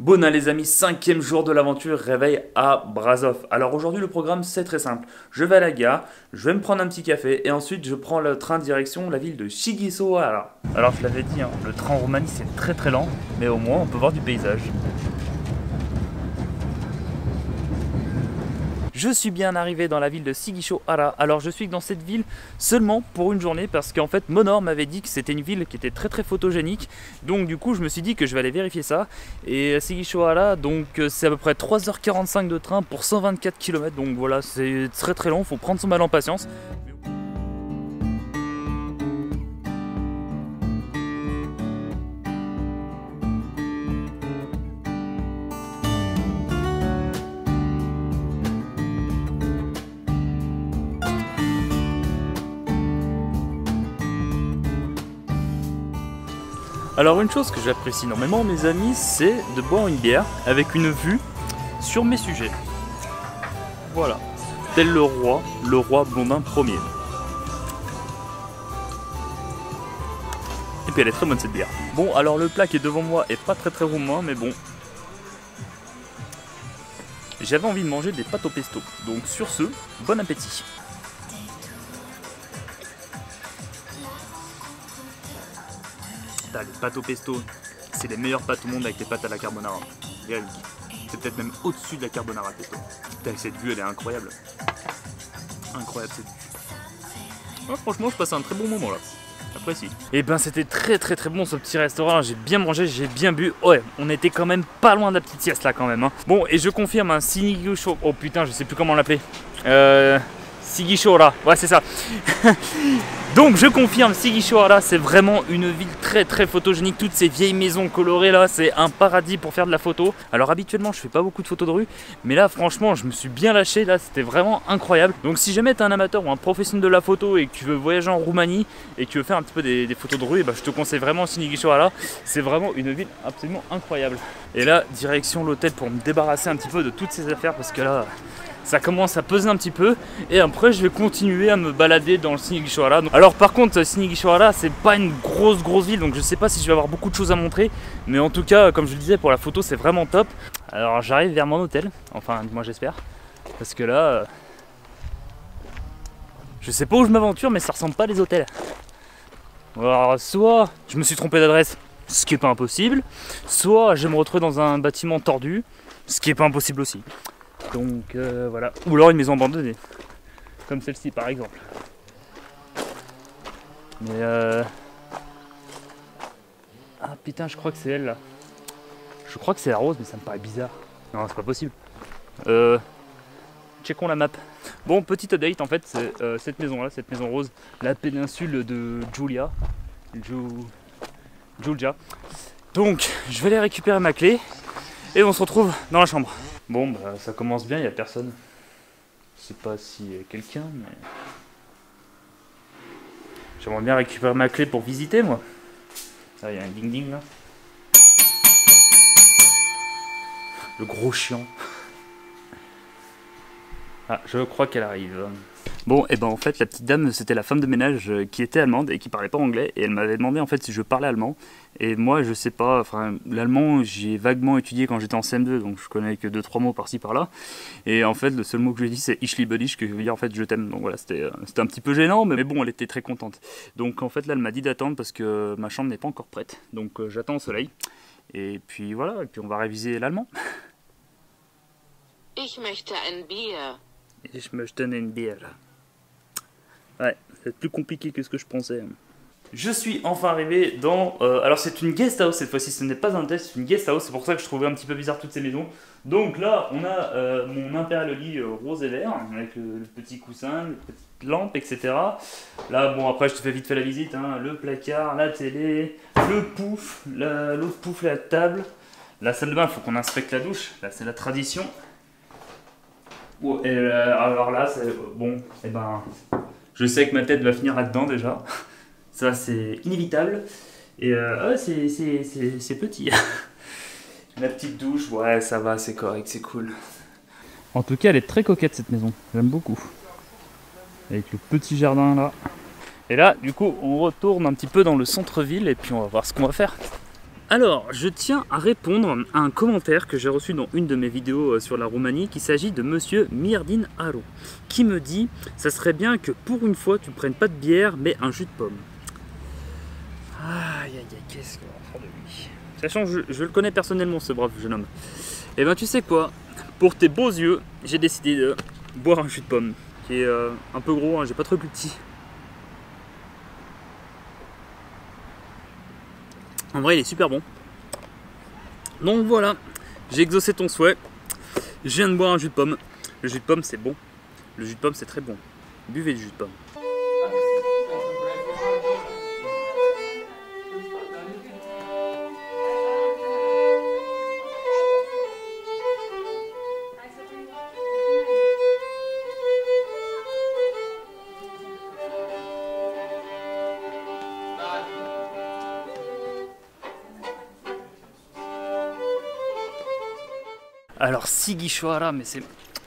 Bona les amis, cinquième jour de l'aventure, réveil à Brasov. Alors aujourd'hui le programme c'est très simple. Je vais à la gare, je vais me prendre un petit café et ensuite je prends le train direction la ville de Shigisohara. Alors je l'avais dit, le train en Roumanie c'est très lent, mais au moins on peut voir du paysage. Je suis bien arrivé dans la ville de Shigisohara. Alors je suis dans cette ville seulement pour une journée parce qu'en fait Monor m'avait dit que c'était une ville qui était très photogénique. Donc du coup je me suis dit que je vais aller vérifier ça. Et Shigisohara, donc c'est à peu près 3h45 de train pour 124 km. Donc voilà, c'est très long, il faut prendre son mal en patience. Alors une chose que j'apprécie énormément mes amis, c'est de boire une bière avec une vue sur mes sujets. Voilà, tel le roi Blondin Ier. Et puis elle est très bonne cette bière. Bon alors le plat qui est devant moi est pas très roumain mais bon. J'avais envie de manger des pâtes au pesto. Donc sur ce, bon appétit. Les pâtes au pesto, c'est les meilleures pâtes au monde avec les pâtes à la carbonara. Véridique. C'est peut-être même au-dessus de la carbonara pesto. Putain, cette vue, elle est incroyable. Incroyable cette vue. Ouais, franchement, je passe un très bon moment là. J'apprécie. Et ben, c'était très bon ce petit restaurant. J'ai bien mangé, j'ai bien bu. Ouais, on était quand même pas loin de la petite sieste là quand même. Bon, et je confirme un Shigisohara. Oh putain, je sais plus comment l'appeler. Shigisohara, ouais c'est ça. Donc je confirme, Shigisohara c'est vraiment une ville très photogénique. Toutes ces vieilles maisons colorées là, c'est un paradis pour faire de la photo. Alors habituellement je fais pas beaucoup de photos de rue, mais là franchement je me suis bien lâché, là c'était vraiment incroyable. Donc si jamais t'es un amateur ou un professionnel de la photo et que tu veux voyager en Roumanie et que tu veux faire un petit peu des photos de rue, et bah, je te conseille vraiment Shigisohara. C'est vraiment une ville absolument incroyable. Et là direction l'hôtel pour me débarrasser un petit peu de toutes ces affaires parce que là ça commence à peser un petit peu et après je vais continuer à me balader dans le Shigisohara. Alors par contre Shigisohara c'est pas une grosse ville, donc je sais pas si je vais avoir beaucoup de choses à montrer, mais en tout cas comme je le disais pour la photo c'est vraiment top. Alors j'arrive vers mon hôtel, enfin moi j'espère, parce que là je sais pas où je m'aventure mais ça ressemble pas à des hôtels. Alors soit je me suis trompé d'adresse, ce qui est pas impossible, soit je vais me retrouver dans un bâtiment tordu, ce qui est pas impossible aussi. Donc voilà, ou alors une maison abandonnée, comme celle-ci par exemple. Mais ah putain, je crois que c'est elle là. Je crois que c'est la rose, mais ça me paraît bizarre. Non, c'est pas possible. Checkons la map. Bon, petite update en fait, c'est cette maison là, cette maison rose, la péninsule de Giulia. Giulia. Donc, je vais aller récupérer ma clé et on se retrouve dans la chambre. Bon, bah ça commence bien, il n'y a personne. Je sais pas s'il y a quelqu'un, mais... J'aimerais bien récupérer ma clé pour visiter, moi. Ah, il y a un ding-ding, là. Le gros chiant. Ah, je crois qu'elle arrive. Bon, et ben en fait, la petite dame, c'était la femme de ménage qui était allemande et qui parlait pas anglais. Et elle m'avait demandé en fait si je parlais allemand. Et moi, je sais pas, enfin, l'allemand, j'ai vaguement étudié quand j'étais en CM2, donc je connais que 2-3 mots par-ci par-là. Et en fait, le seul mot que je lui ai dit, c'est Ich liebe dich, que veut dire en fait je t'aime. Donc voilà, c'était un petit peu gênant, mais bon, elle était très contente. Donc en fait, là, elle m'a dit d'attendre parce que ma chambre n'est pas encore prête. Donc j'attends au soleil. Et puis voilà, et puis on va réviser l'allemand. Ich möchte ein Bier. Ich möchte ein Bier. Ouais, c'est plus compliqué que ce que je pensais. Je suis enfin arrivé dans... alors c'est une guest house cette fois-ci, ce n'est pas un hôtel, c'est une guest house. C'est pour ça que je trouvais un petit peu bizarre toutes ces maisons. Donc là, on a mon impérial lit rose et vert, avec le petit coussin, les petites lampes, etc. Là, bon après je te fais vite fait la visite, le placard, la télé, le pouf, l'autre pouf, la table. La salle de bain, il faut qu'on inspecte la douche, là c'est la tradition. Oh, et alors là, c'est bon, et ben... Je sais que ma tête va finir là-dedans déjà. Ça, c'est inévitable. Et ouais, c'est petit. La petite douche, ouais, ça va, c'est correct, c'est cool. En tout cas, elle est très coquette cette maison. J'aime beaucoup. Avec le petit jardin là. Et là, du coup, on retourne un petit peu dans le centre-ville et puis on va voir ce qu'on va faire. Alors, je tiens à répondre à un commentaire que j'ai reçu dans une de mes vidéos sur la Roumanie, qu'il s'agit de monsieur Mirdin Haro, qui me dit « Ça serait bien que pour une fois tu ne prennes pas de bière, mais un jus de pomme. » Aïe aïe aïe, qu'est-ce qu'on va faire de lui? Sachant que je le connais personnellement, ce brave jeune homme. Et ben tu sais quoi, pour tes beaux yeux, j'ai décidé de boire un jus de pomme, qui est un peu gros, hein, j'ai pas trop plus petit. En vrai, il est super bon. Donc voilà, j'ai exaucé ton souhait. Je viens de boire un jus de pomme. Le jus de pomme, c'est bon. Le jus de pomme, c'est très bon. Buvez du jus de pomme. Alors Sighisoara, mais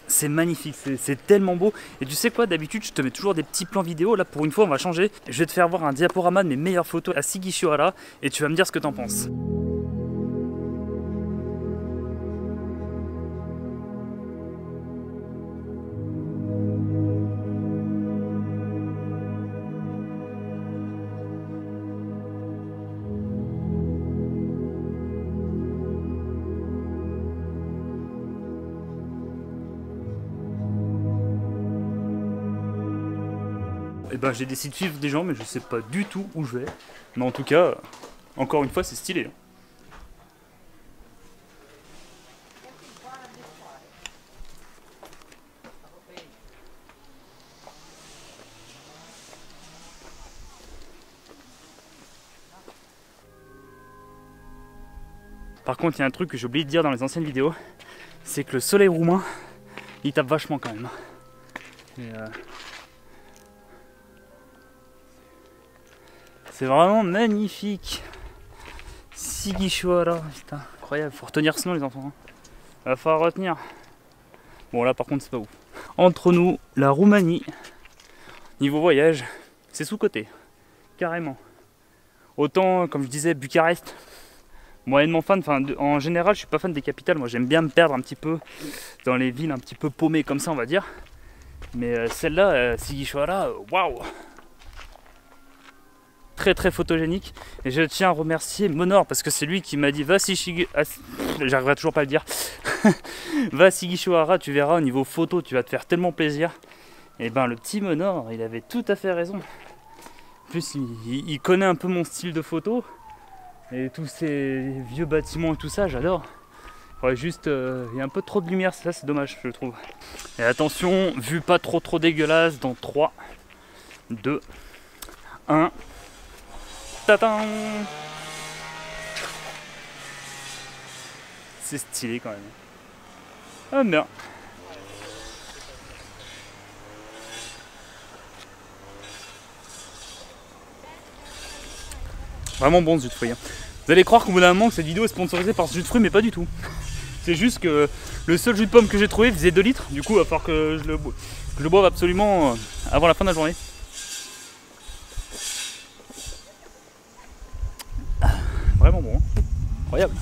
c'est magnifique, c'est tellement beau. Et tu sais quoi, d'habitude je te mets toujours des petits plans vidéo. Là pour une fois on va changer. Je vais te faire voir un diaporama de mes meilleures photos à Sighisoara et tu vas me dire ce que t'en penses. Et ben j'ai décidé de suivre des gens mais je sais pas du tout où je vais. Mais en tout cas, encore une fois c'est stylé. Par contre il y a un truc que j'ai oublié de dire dans les anciennes vidéos, c'est que le soleil roumain il tape vachement quand même. Et c'est vraiment magnifique. Sighisoara, putain, incroyable. Faut retenir ce nom les enfants. Hein. Va falloir retenir. Bon là par contre c'est pas ouf. Entre nous, la Roumanie, niveau voyage, c'est sous-côté. Carrément. Autant, comme je disais, Bucarest, moyennement fan. Enfin, en général, je suis pas fan des capitales. Moi j'aime bien me perdre un petit peu dans les villes un petit peu paumées comme ça on va dire. Mais celle-là, Sighisoara, waouh! Très très photogénique et je tiens à remercier Monor parce que c'est lui qui m'a dit va j'arriverai toujours pas à le dire va Sighisoara, tu verras au niveau photo tu vas te faire tellement plaisir. Et ben le petit Monor il avait tout à fait raison. En plus il connaît un peu mon style de photo et tous ces vieux bâtiments et tout ça j'adore. Ouais, juste il y a un peu trop de lumière, ça c'est dommage je trouve. Et attention, vue pas trop dégueulasse dans 3 2 1. Tadam! C'est stylé quand même. Ah bien. Vraiment bon ce jus de fruits. Hein. Vous allez croire qu'au bout d'un moment que cette vidéo est sponsorisée par ce jus de fruits, mais pas du tout. C'est juste que le seul jus de pomme que j'ai trouvé faisait 2 litres. Du coup, il va falloir que je le boive absolument avant la fin de la journée. Vraiment bon, hein. Incroyable.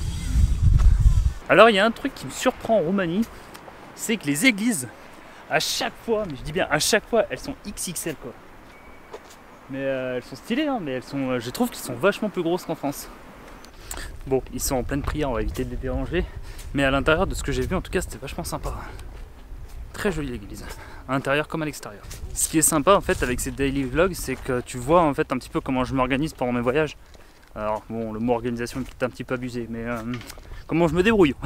Alors il y a un truc qui me surprend en Roumanie, c'est que les églises, à chaque fois, mais je dis bien à chaque fois, elles sont XXL quoi. Mais elles sont stylées, hein, mais elles sont, je trouve qu'elles sont vachement plus grosses qu'en France. Bon, ils sont en pleine prière, on va éviter de les déranger, mais à l'intérieur de ce que j'ai vu en tout cas c'était vachement sympa. Très jolie l'église, à l'intérieur comme à l'extérieur. Ce qui est sympa en fait avec ces daily vlogs, c'est que tu vois en fait un petit peu comment je m'organise pendant mes voyages. Alors bon, le mot organisation est peut-être un petit peu abusé, mais comment je me débrouille.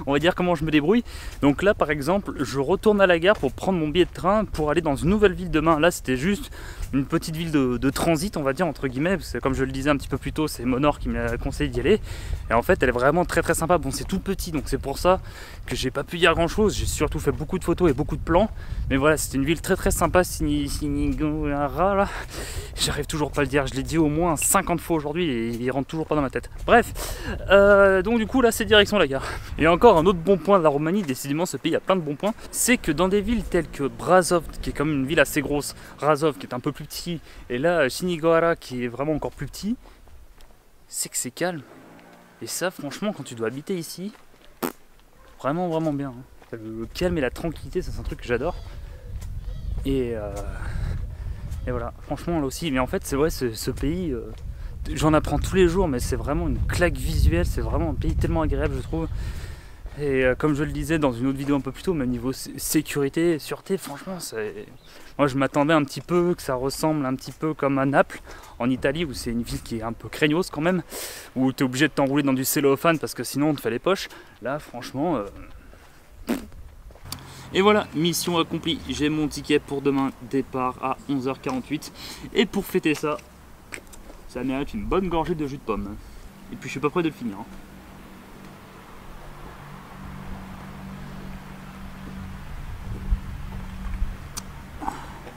On va dire comment je me débrouille. Donc là par exemple, je retourne à la gare pour prendre mon billet de train pour aller dans une nouvelle ville demain. Là c'était juste une petite ville de transit on va dire entre guillemets, parce que comme je le disais un petit peu plus tôt, c'est Monor qui m'a conseillé d'y aller. Et en fait elle est vraiment très sympa. Bon c'est tout petit donc c'est pour ça que j'ai pas pu dire grand chose. J'ai surtout fait beaucoup de photos et beaucoup de plans. Mais voilà, c'est une ville très sympa, Sighisoara là. J'arrive toujours pas à le dire, je l'ai dit au moins 50 fois aujourd'hui et il rentre toujours pas dans ma tête. Bref, donc du coup là c'est direction la gare. Et encore un autre bon point de la Roumanie, décidément ce pays a plein de bons points, c'est que dans des villes telles que Brasov, qui est comme une ville assez grosse, Razov qui est un peu plus petit, et là Sighisoara qui est vraiment encore plus petit, c'est que c'est calme. Et ça, franchement, quand tu dois habiter ici, vraiment, vraiment bien. Hein. Le calme et la tranquillité, ça c'est un truc que j'adore. Et voilà, franchement, là aussi. Mais en fait, c'est vrai, ce pays, j'en apprends tous les jours, mais c'est vraiment une claque visuelle. C'est vraiment un pays tellement agréable, je trouve. Et comme je le disais dans une autre vidéo un peu plus tôt, même niveau sécurité, sûreté, franchement, moi je m'attendais un petit peu que ça ressemble un petit peu comme à Naples, en Italie, où c'est une ville qui est un peu craignos quand même, où tu es obligé de t'enrouler dans du cellophane parce que sinon on te fait les poches. Là, franchement... Et voilà, mission accomplie. J'ai mon ticket pour demain, départ à 11h48. Et pour fêter ça, ça mérite une bonne gorgée de jus de pomme. Et puis je suis pas prêt de le finir. Hein.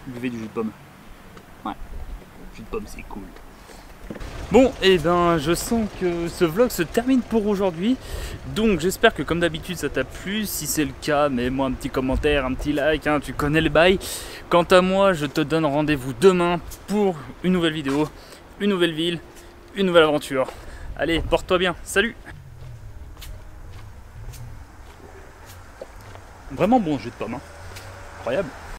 Buvez du jus de pomme. Ouais, jus de pomme c'est cool. Bon, et ben je sens que ce vlog se termine pour aujourd'hui. Donc j'espère que comme d'habitude ça t'a plu. Si c'est le cas, mets-moi un petit commentaire, un petit like, hein, tu connais le bail. Quant à moi, je te donne rendez-vous demain pour une nouvelle vidéo, une nouvelle ville, une nouvelle aventure. Allez, porte-toi bien, salut! Vraiment bon jus de pomme, hein. Incroyable.